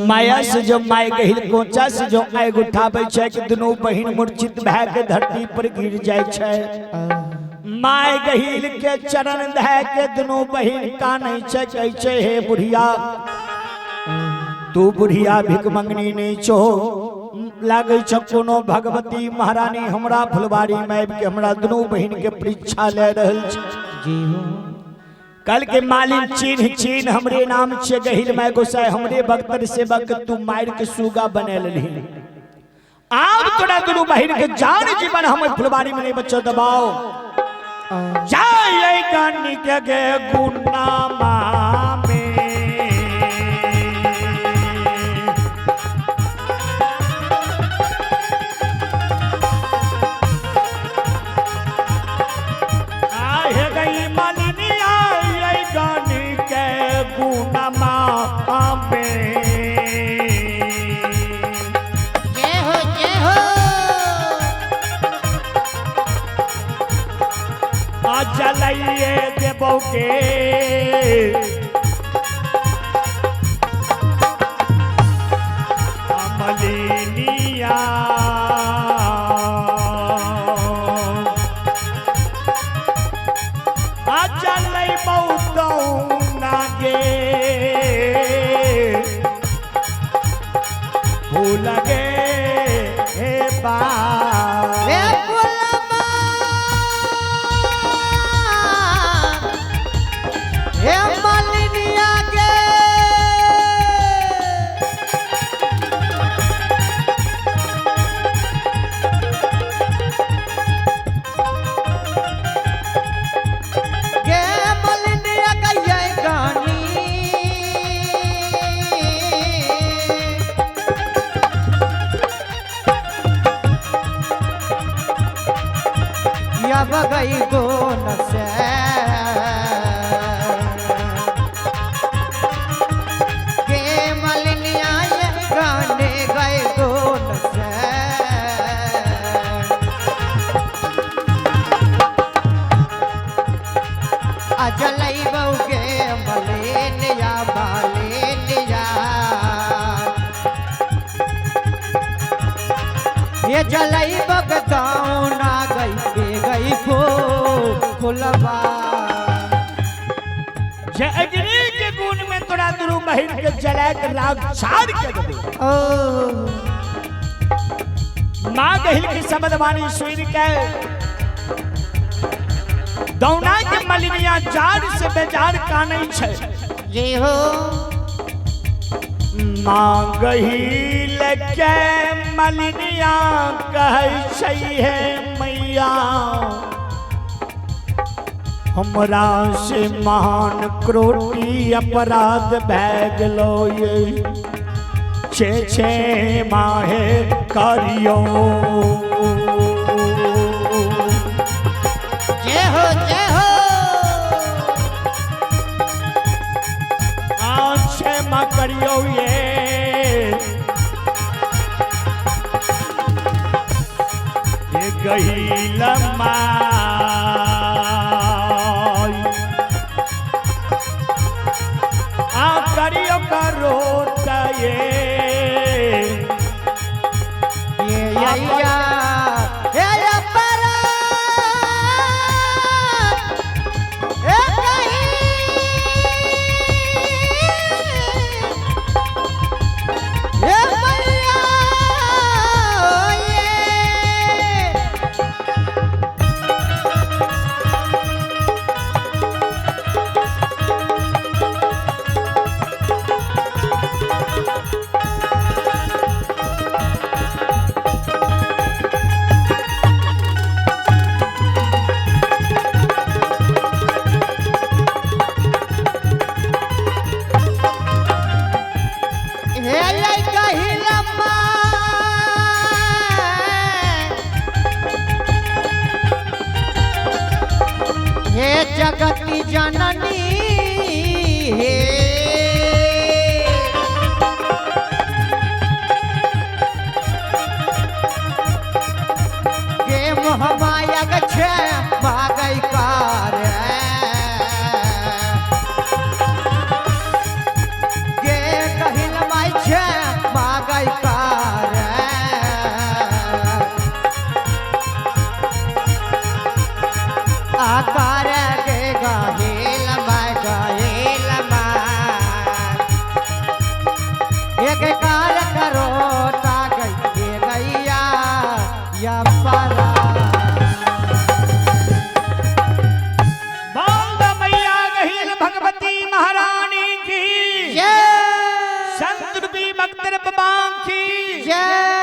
माया से जो माय गहिल कोचा से जो आग उठाबै छै कि दुनू बहिन मूर्छित भए के धरती पर गिर जाय छै। माय गहिल के चरण धए के दुनू बहिन कानै छै, कहै छै हे बुढ़िया तू बुढ़िया भिख मंगनी नहीं छो, लागे छ कोनो भगवती महारानी हमरा फुलबाड़ी में आबि के हमरा दुनू बहिन के परीक्षा ले रहल छै। जी हो कल के मालिक चीन हमरे नाम छे गहिल माय गोसाई हमरे भक्तर से बक तू मार के सुगा बने लही। आब तोरा दुनू बहिन के जान जीवन हम फुलबाड़ी में नहीं बच्चो दबाओ जाए गानी के गे गुनामा में आए गई मालिनी आए गानी के गुनामा में चलिए देवो के अमलिनिया चल बहुत नागे भूल गे हे बा गई गोन से के मलिनिया गाने गए गोन से अजलई बहू के मलिनिया बालिनिया ये जलई बगदाऊ ना गई को फुलवा अग्नि के गुण में तोरा दुनू बहिन के जलाए के राग छाड़ के देबे। मां गहिल की शब्द वाणी सुन के दौना के मलिनिया जार से बेजार कानै छै। जी हो मां गहिल के मलिनिया कहै छै हे मैया हमरा से महान क्रोटी अपराध भए गेलो ये छे माहे करियो जय हो छे मा करियो ये गहिल करियो करो जगती जननी हे के मोहमाया गछे भागई कार के कहिल माई छे आकार के गहेल एक कार करो ता गई गैया या परा बाल मैया गहील भगवती महारानी की जय संत रूपी मक्तर बाबा की जय